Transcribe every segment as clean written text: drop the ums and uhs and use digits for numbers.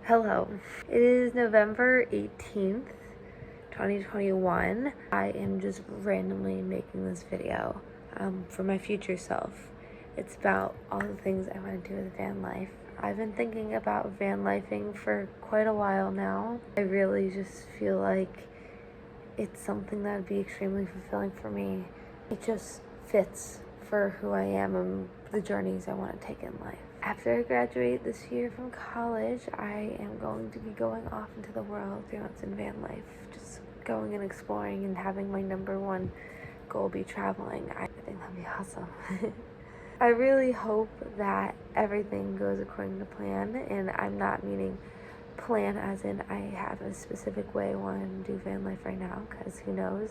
Hello. It is November 18th, 2021. I am just randomly making this video for my future self. It's about all the things I want to do with van life. I've been thinking about van lifing for quite a while now. I really just feel like it's something that would be extremely fulfilling for me. It just fits for who I am and the journeys I want to take in life. After I graduate this year from college, I am going to be going off into the world, it's in van life, just going and exploring and having my number one goal be traveling. I think that'd be awesome. I really hope that everything goes according to plan, and I'm not meaning plan as in I have a specific way I want to do van life right now, because who knows,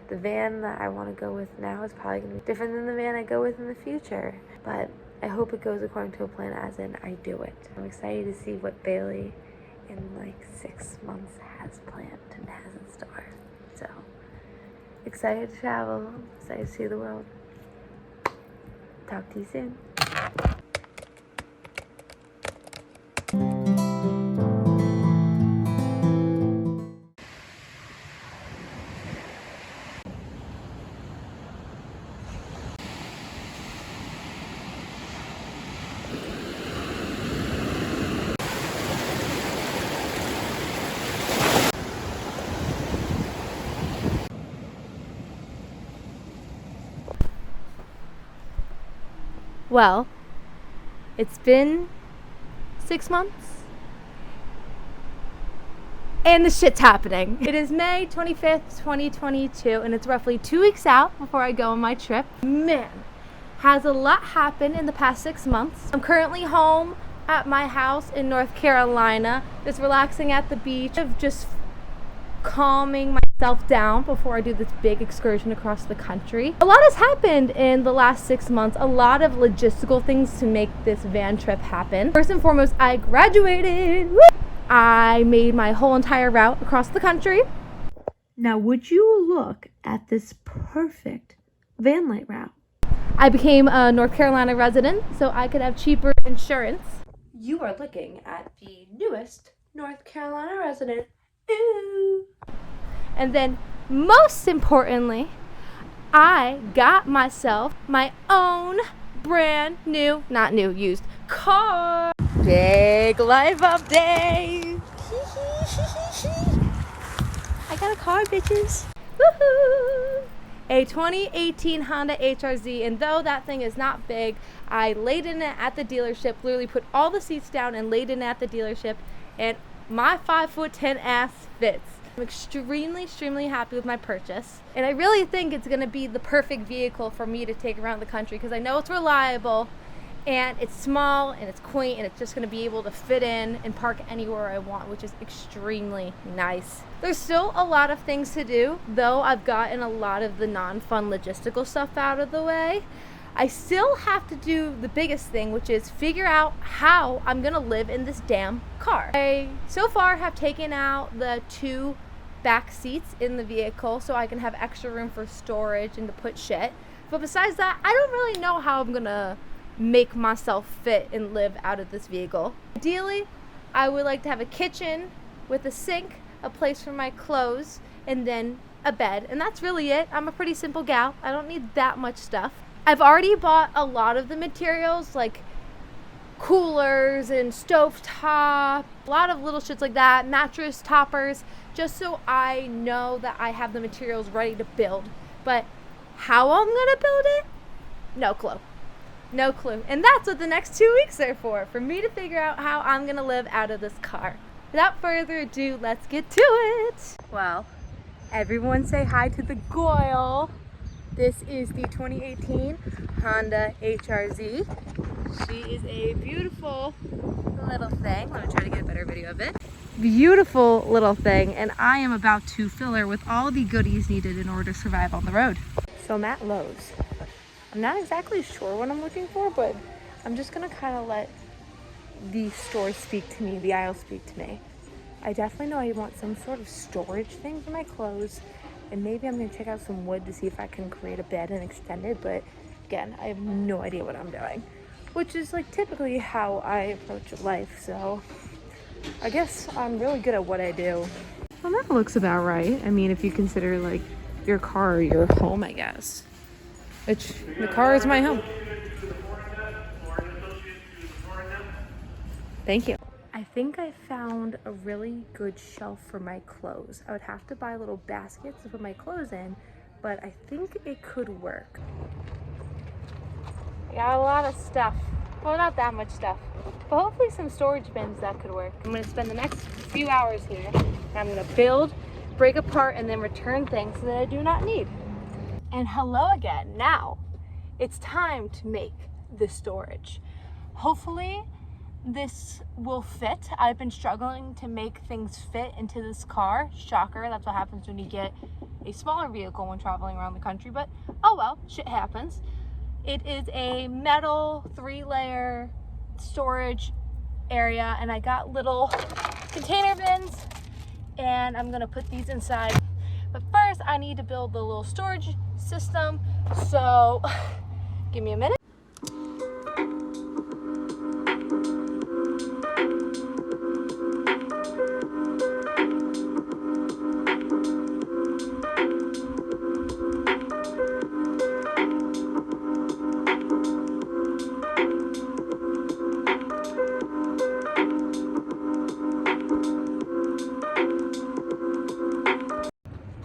the van that I want to go with now is probably going to be different than the van I go with in the future, but I hope it goes according to a plan as in I do it. I'm excited to see what Bailee in like 6 months has planned and has in store. So excited to travel, excited to see the world. Talk to you soon. Well, it's been 6 months and the shit's happening. It is May 25th, 2022, and it's roughly 2 weeks out before I go on my trip. Man, has a lot happened in the past 6 months. I'm currently home at my house in North Carolina, just relaxing at the beach, of just calming myself down before I do this big excursion across the country. A lot has happened in the last 6 months, a lot of logistical things to make this van trip happen. First and foremost, I graduated. Woo! I made my whole entire route across the country. Now, would you look at this perfect van life route? I became a North Carolina resident so I could have cheaper insurance. You are looking at the newest North Carolina resident. Ooh. And then, most importantly, I got myself my own brand new, not new, used car. Big life update. I got a car, bitches. Woohoo! A 2018 Honda HRV, and though that thing is not big, I laid in it at the dealership, literally put all the seats down and laid in it at the dealership, and my 5'10" ass fits. I'm extremely happy with my purchase, and I really think it's going to be the perfect vehicle for me to take around the country, because I know it's reliable and it's small and it's quaint, and it's just going to be able to fit in and park anywhere I want, which is extremely nice. There's still a lot of things to do, though I've gotten a lot of the non-fun logistical stuff out of the way. I still have to do the biggest thing, which is figure out how I'm gonna live in this damn car. I so far have taken out the 2 back seats in the vehicle so I can have extra room for storage and to put shit. But besides that, I don't really know how I'm gonna make myself fit and live out of this vehicle. Ideally, I would like to have a kitchen with a sink, a place for my clothes, and then a bed. And that's really it. I'm a pretty simple gal. I don't need that much stuff. I've already bought a lot of the materials, like coolers and stovetop, a lot of little shits like that, mattress toppers, just so I know that I have the materials ready to build. But how I'm gonna build it? No clue. No clue. And that's what the next 2 weeks are for me to figure out how I'm gonna live out of this car. Without further ado, let's get to it. Well, everyone say hi to the Goyle. This is the 2018 Honda HRV. She is a beautiful little thing. Let me try to get a better video of it. Beautiful little thing, and I am about to fill her with all the goodies needed in order to survive on the road. So I'm at Lowe's. I'm not exactly sure what I'm looking for, but I'm just gonna kind of let the store speak to me, the aisle speak to me. I definitely know I want some sort of storage thing for my clothes, and maybe I'm gonna check out some wood to see if I can create a bed and extend it, but again, I have no idea what I'm doing, which is like typically how I approach life. So I guess I'm really good at what I do. Well, that looks about right. I mean, if you consider like your car your home, I guess. Which the car is my home. Thank you. I think I found a really good shelf for my clothes. I would have to buy little baskets to put my clothes in, but I think it could work. I got a lot of stuff. Well, not that much stuff, but hopefully some storage bins that could work. I'm gonna spend the next few hours here, and I'm gonna build, break apart, and then return things that I do not need. And hello again. Now, it's time to make the storage. Hopefully, this will fit. I've been struggling to make things fit into this car. Shocker, that's what happens when you get a smaller vehicle when traveling around the country, but oh well, shit happens. It is a metal 3-layer storage area, and I got little container bins, and I'm gonna put these inside. But first, I need to build the little storage system, so give me a minute.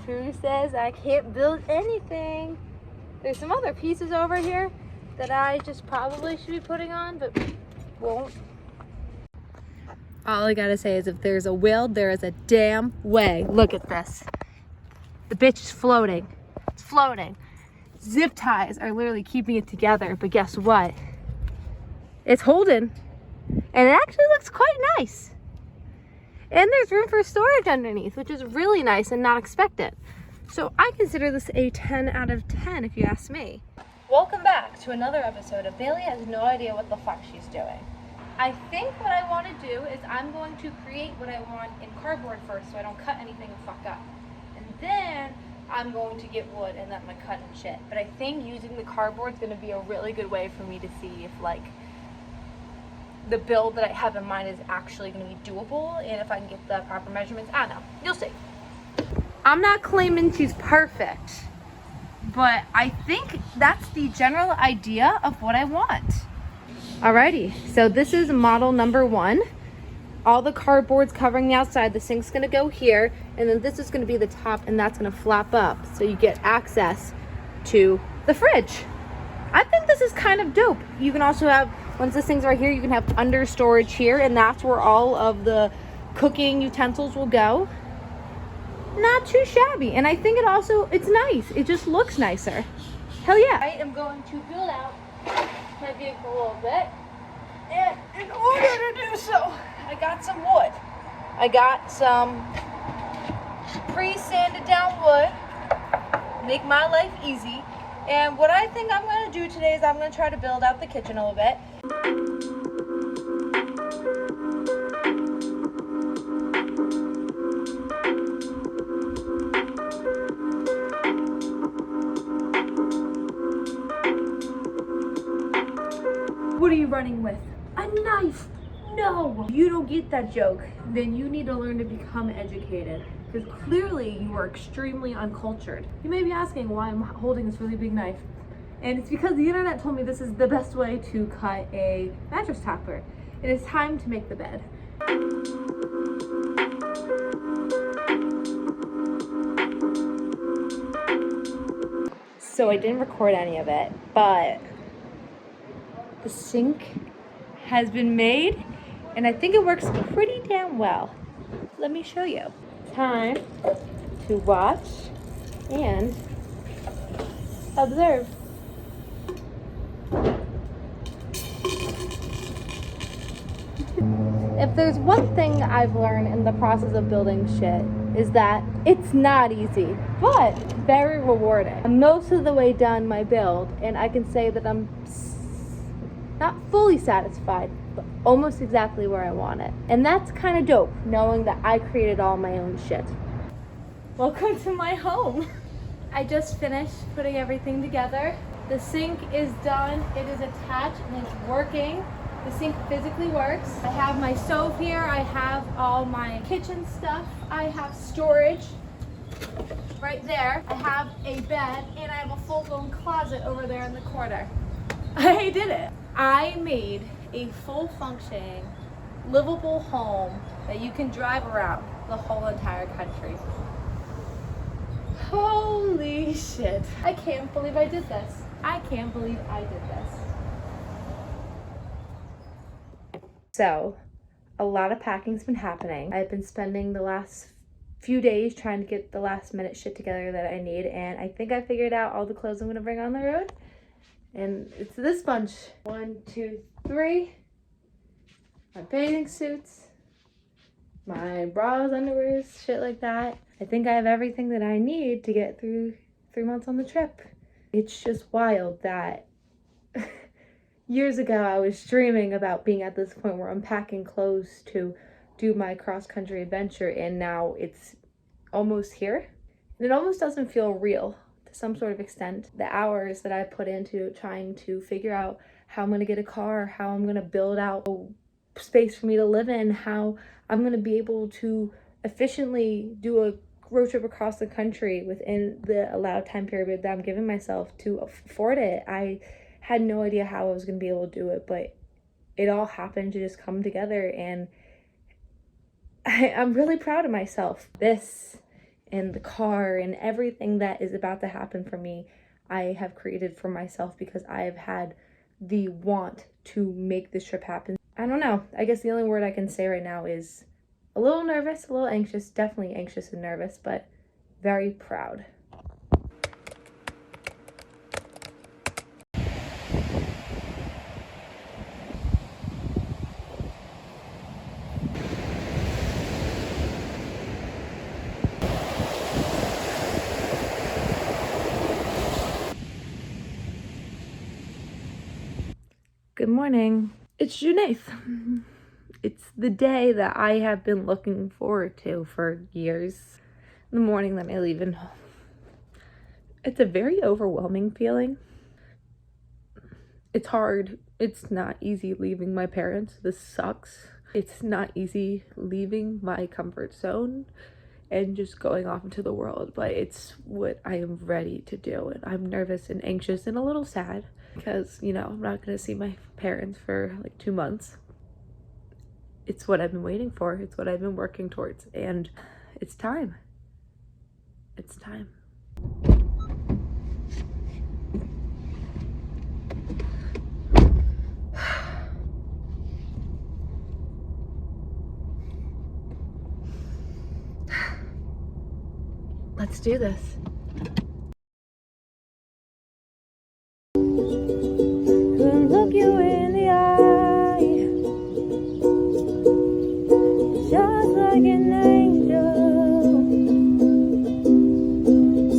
Who says I can't build anything? There's some other pieces over here that I just probably should be putting on, but won't. All I gotta say is if there's a will, there is a damn way. Look at this. The bitch is floating. It's floating. Zip ties are literally keeping it together, but guess what? It's holding, and it actually looks quite nice. And there's room for storage underneath, which is really nice and not expected. So I consider this a 10 out of 10 if you ask me. Welcome back to another episode of Bailee Has No Idea What the Fuck She's Doing. I think what I want to do is I'm going to create what I want in cardboard first so I don't cut anything and fuck up. And then I'm going to get wood and then I'm gonna cut and shit. But I think using the cardboard is going to be a really good way for me to see if like the build that I have in mind is actually going to be doable, and if I can get the proper measurements. I don't know. You'll see. I'm not claiming she's perfect, but I think that's the general idea of what I want. Alrighty, so this is model number 1. All the cardboard's covering the outside. The sink's going to go here, and then this is going to be the top, and that's going to flap up so you get access to the fridge. I think this is kind of dope. You can also have, once this thing's right here, you can have under storage here, and that's where all of the cooking utensils will go. Not too shabby, and I think it's nice. It just looks nicer. Hell yeah. I am going to build out my vehicle a little bit, and in order to do so, I got some wood. I got some pre-sanded down wood, make my life easy. And what I think I'm going to do today is I'm going to try to build out the kitchen a little bit. What are you running with? A knife! No! If you don't get that joke, then you need to learn to become educated. Because clearly you are extremely uncultured. You may be asking why I'm holding this really big knife. And it's because the internet told me this is the best way to cut a mattress topper. It is time to make the bed. So I didn't record any of it, but the sink has been made, and I think it works pretty damn well. Let me show you. Time to watch and observe. If there's one thing I've learned in the process of building shit, is that it's not easy, but very rewarding. I'm most of the way done my build, and I can say that I'm not fully satisfied, but almost exactly where I want it. And that's kind of dope, knowing that I created all my own shit. Welcome to my home. I just finished putting everything together. The sink is done, it is attached, and it's working. The sink physically works. I have my stove here. I have all my kitchen stuff. I have storage right there. I have a bed and I have a full-blown closet over there in the corner. I did it. I made a full functioning, livable home that you can drive around the whole entire country. Holy shit. I can't believe I did this. I can't believe I did this. So, a lot of packing's been happening. I've been spending the last few days trying to get the last minute shit together that I need, and I think I figured out all the clothes I'm gonna bring on the road. And it's this bunch. 1, 2, 3. My bathing suits, my bras, underwears, shit like that. I think I have everything that I need to get through 3 months on the trip. It's just wild that years ago I was dreaming about being at this point where I'm packing clothes to do my cross-country adventure, and now it's almost here. And it almost doesn't feel real to some sort of extent. The hours that I put into trying to figure out how I'm gonna get a car, how I'm gonna build out a space for me to live in, how I'm gonna be able to efficiently do a road trip across the country within the allowed time period that I'm giving myself to afford it. I had no idea how I was gonna be able to do it, but it all happened to just come together, and I'm really proud of myself. This and the car and everything that is about to happen for me, I have created for myself because I have had the want to make this trip happen. I don't know. I guess the only word I can say right now is a little nervous, a little anxious, definitely anxious and nervous, but very proud. Good morning. It's June 8th. It's the day that I have been looking forward to for years. The morning that I leave and home. It's a very overwhelming feeling. It's hard. It's not easy leaving my parents. This sucks. It's not easy leaving my comfort zone and just going off into the world, but it's what I am ready to do. And I'm nervous and anxious and a little sad because, you know, I'm not going to see my parents for like 2 months. It's what I've been waiting for. It's what I've been working towards, and it's time. It's time. Let's do this. Couldn't look you in the eye, just like an angel.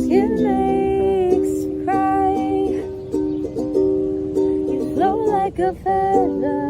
Skin makes me cry. You flow like a feather.